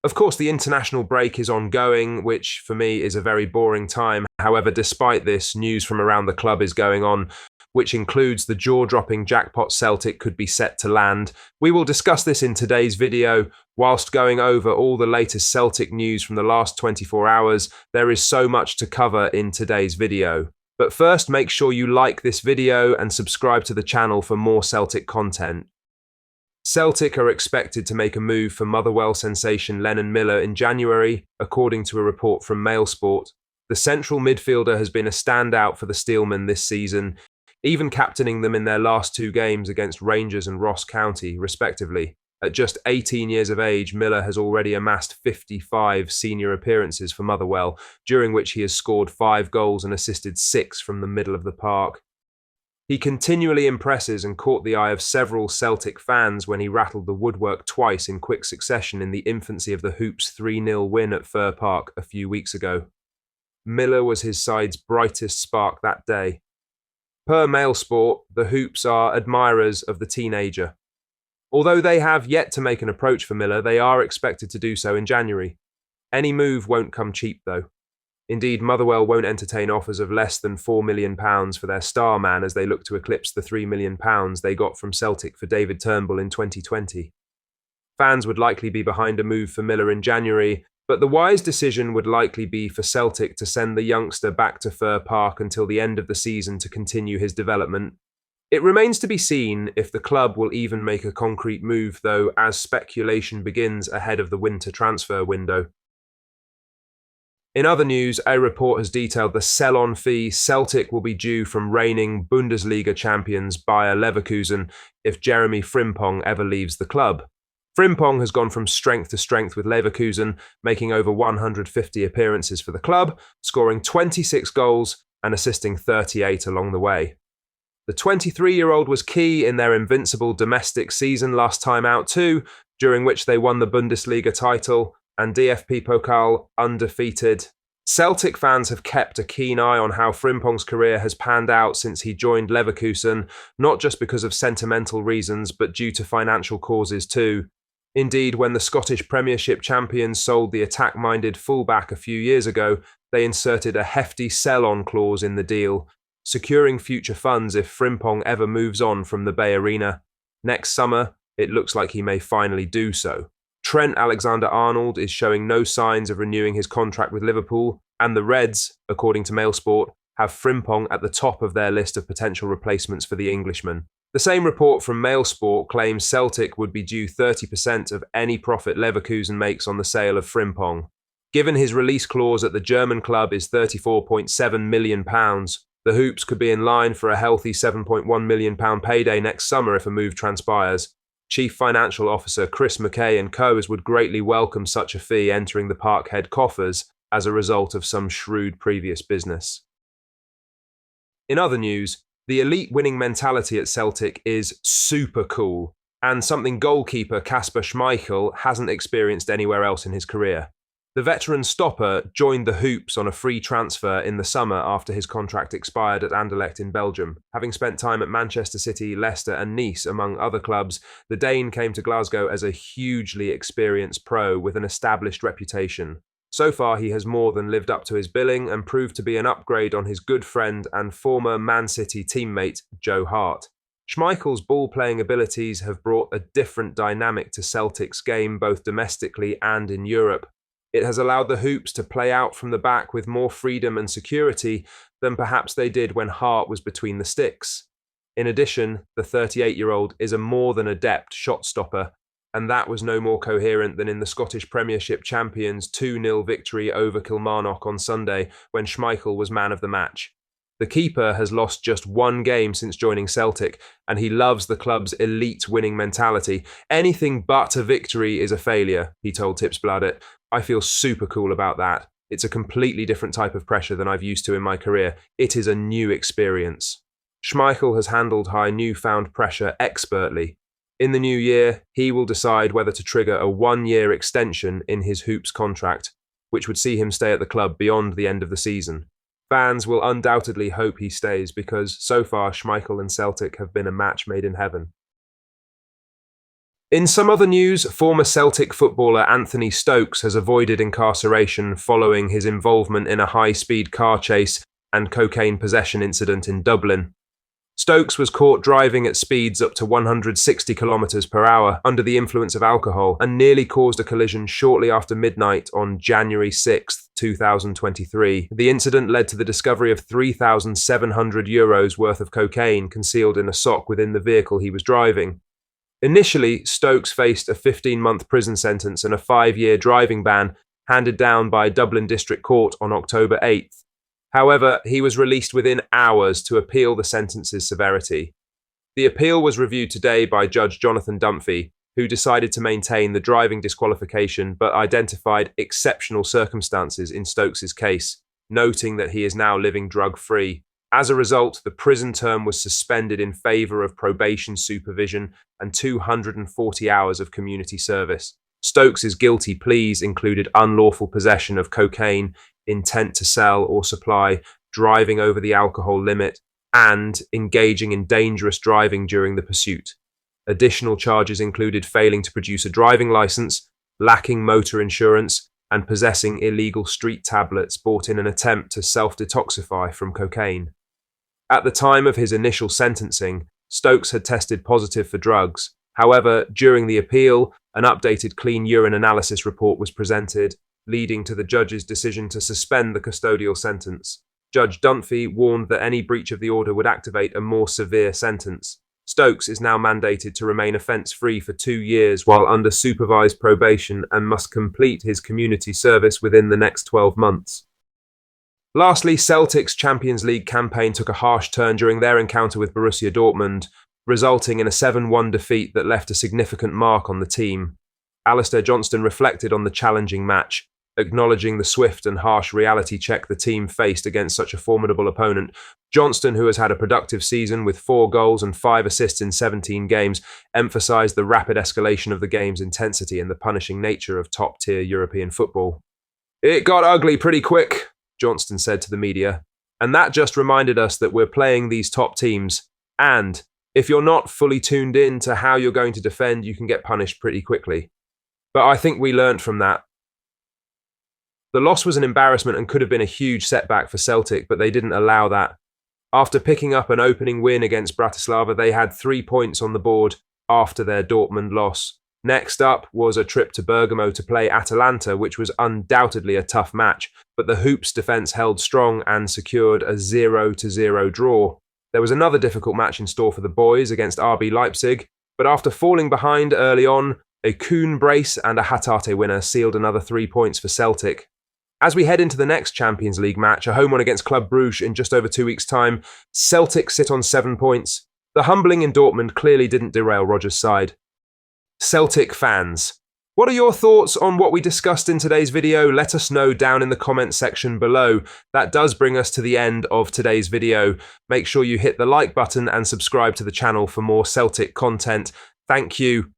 Of course, the international break is ongoing, which for me is a very boring time. However, despite this, news from around the club is going on, which includes the jaw-dropping jackpot Celtic could be set to land. We will discuss this in today's video. Whilst going over all the latest Celtic news from the last 24 hours, there is so much to cover in today's video. But first, make sure you like this video and subscribe to the channel for more Celtic content. Celtic are expected to make a move for Motherwell sensation Lennon Miller in January, according to a report from Mailsport. The central midfielder has been a standout for the Steelmen this season, even captaining them in their last two games against Rangers and Ross County, respectively. At just 18 years of age, Miller has already amassed 55 senior appearances for Motherwell, during which he has scored 5 goals and assisted 6 from the middle of the park. He continually impresses and caught the eye of several Celtic fans when he rattled the woodwork twice in quick succession in the infancy of the Hoops' 3-0 win at Fir Park a few weeks ago. Miller was his side's brightest spark that day. Per Mailsport, the Hoops are admirers of the teenager. Although they have yet to make an approach for Miller, they are expected to do so in January. Any move won't come cheap, though. Indeed, Motherwell won't entertain offers of less than £4 million for their star man as they look to eclipse the £3 million they got from Celtic for David Turnbull in 2020. Fans would likely be behind a move for Miller in January, but the wise decision would likely be for Celtic to send the youngster back to Fir Park until the end of the season to continue his development. It remains to be seen if the club will even make a concrete move, though, as speculation begins ahead of the winter transfer window. In other news, a report has detailed the sell-on fee Celtic will be due from reigning Bundesliga champions Bayer Leverkusen if Jeremy Frimpong ever leaves the club. Frimpong has gone from strength to strength with Leverkusen, making over 150 appearances for the club, scoring 26 goals and assisting 38 along the way. The 23-year-old was key in their invincible domestic season last time out too, during which they won the Bundesliga title and DFB Pokal undefeated. Celtic fans have kept a keen eye on how Frimpong's career has panned out since he joined Leverkusen, not just because of sentimental reasons, but due to financial causes too. Indeed, when the Scottish Premiership champions sold the attack-minded fullback a few years ago, they inserted a hefty sell-on clause in the deal, securing future funds if Frimpong ever moves on from the Bay Arena. Next summer, it looks like he may finally do so. Trent Alexander-Arnold is showing no signs of renewing his contract with Liverpool, and the Reds, according to Mailsport, have Frimpong at the top of their list of potential replacements for the Englishman. The same report from Mailsport claims Celtic would be due 30% of any profit Leverkusen makes on the sale of Frimpong. Given his release clause at the German club is £34.7 million, the Hoops could be in line for a healthy £7.1 million payday next summer if a move transpires. Chief Financial Officer Chris McKay and co would greatly welcome such a fee entering the Parkhead coffers as a result of some shrewd previous business. In other news, the elite winning mentality at Celtic is super cool, and something goalkeeper Kasper Schmeichel hasn't experienced anywhere else in his career. The veteran stopper joined the Hoops on a free transfer in the summer after his contract expired at Anderlecht in Belgium. Having spent time at Manchester City, Leicester and Nice, among other clubs, the Dane came to Glasgow as a hugely experienced pro with an established reputation. So far, he has more than lived up to his billing and proved to be an upgrade on his good friend and former Man City teammate, Joe Hart. Schmeichel's ball-playing abilities have brought a different dynamic to Celtic's game both domestically and in Europe. It has allowed the Hoops to play out from the back with more freedom and security than perhaps they did when Hart was between the sticks. In addition, the 38-year-old is a more than adept shot stopper, and that was no more coherent than in the Scottish Premiership champions' 2-0 victory over Kilmarnock on Sunday when Schmeichel was man of the match. The keeper has lost just one game since joining Celtic, and he loves the club's elite winning mentality. Anything but a victory is a failure, he told Tipsbladet. I feel super cool about that. It's a completely different type of pressure than I've used to in my career. It is a new experience. Schmeichel has handled high newfound pressure expertly. In the new year, he will decide whether to trigger a 1-year extension in his Hoops contract, which would see him stay at the club beyond the end of the season. Fans will undoubtedly hope he stays because, so far, Schmeichel and Celtic have been a match made in heaven. In some other news, former Celtic footballer Anthony Stokes has avoided incarceration following his involvement in a high-speed car chase and cocaine possession incident in Dublin. Stokes was caught driving at speeds up to 160 km per hour under the influence of alcohol and nearly caused a collision shortly after midnight on January 6, 2023. The incident led to the discovery of €3,700 worth of cocaine concealed in a sock within the vehicle he was driving. Initially, Stokes faced a 15-month prison sentence and a 5-year driving ban handed down by Dublin District Court on October 8th. However, he was released within hours to appeal the sentence's severity. The appeal was reviewed today by Judge Jonathan Dunphy, who decided to maintain the driving disqualification but identified exceptional circumstances in Stokes's case, noting that he is now living drug-free. As a result, the prison term was suspended in favour of probation supervision and 240 hours of community service. Stokes's guilty pleas included unlawful possession of cocaine, intent to sell or supply, driving over the alcohol limit, and engaging in dangerous driving during the pursuit. Additional charges included failing to produce a driving licence, lacking motor insurance, and possessing illegal street tablets bought in an attempt to self-detoxify from cocaine. At the time of his initial sentencing, Stokes had tested positive for drugs. However, during the appeal, an updated clean urine analysis report was presented, leading to the judge's decision to suspend the custodial sentence. Judge Dunphy warned that any breach of the order would activate a more severe sentence. Stokes is now mandated to remain offence-free for 2 years while under supervised probation and must complete his community service within the next 12 months. Lastly, Celtic's Champions League campaign took a harsh turn during their encounter with Borussia Dortmund, resulting in a 7-1 defeat that left a significant mark on the team. Alistair Johnston reflected on the challenging match, acknowledging the swift and harsh reality check the team faced against such a formidable opponent. Johnston, who has had a productive season with 4 goals and 5 assists in 17 games, emphasised the rapid escalation of the game's intensity and the punishing nature of top-tier European football. "It got ugly pretty quick," Johnston said to the media, "and that just reminded us that we're playing these top teams, and if you're not fully tuned in to how you're going to defend, you can get punished pretty quickly. But I think we learnt from that." The loss was an embarrassment and could have been a huge setback for Celtic, but they didn't allow that. After picking up an opening win against Bratislava, they had 3 points on the board after their Dortmund loss. Next up was a trip to Bergamo to play Atalanta, which was undoubtedly a tough match, but the Hoops defence held strong and secured a 0-0 draw. There was another difficult match in store for the boys against RB Leipzig, but after falling behind early on, a Kuhn brace and a Hatate winner sealed another 3 points for Celtic. As we head into the next Champions League match, a home one against Club Brugge in just over 2 weeks' time, Celtic sit on 7 points. The humbling in Dortmund clearly didn't derail Rodgers' side. Celtic fans, what are your thoughts on what we discussed in today's video? Let us know down in the comments section below. That does bring us to the end of today's video. Make sure you hit the like button and subscribe to the channel for more Celtic content. Thank you,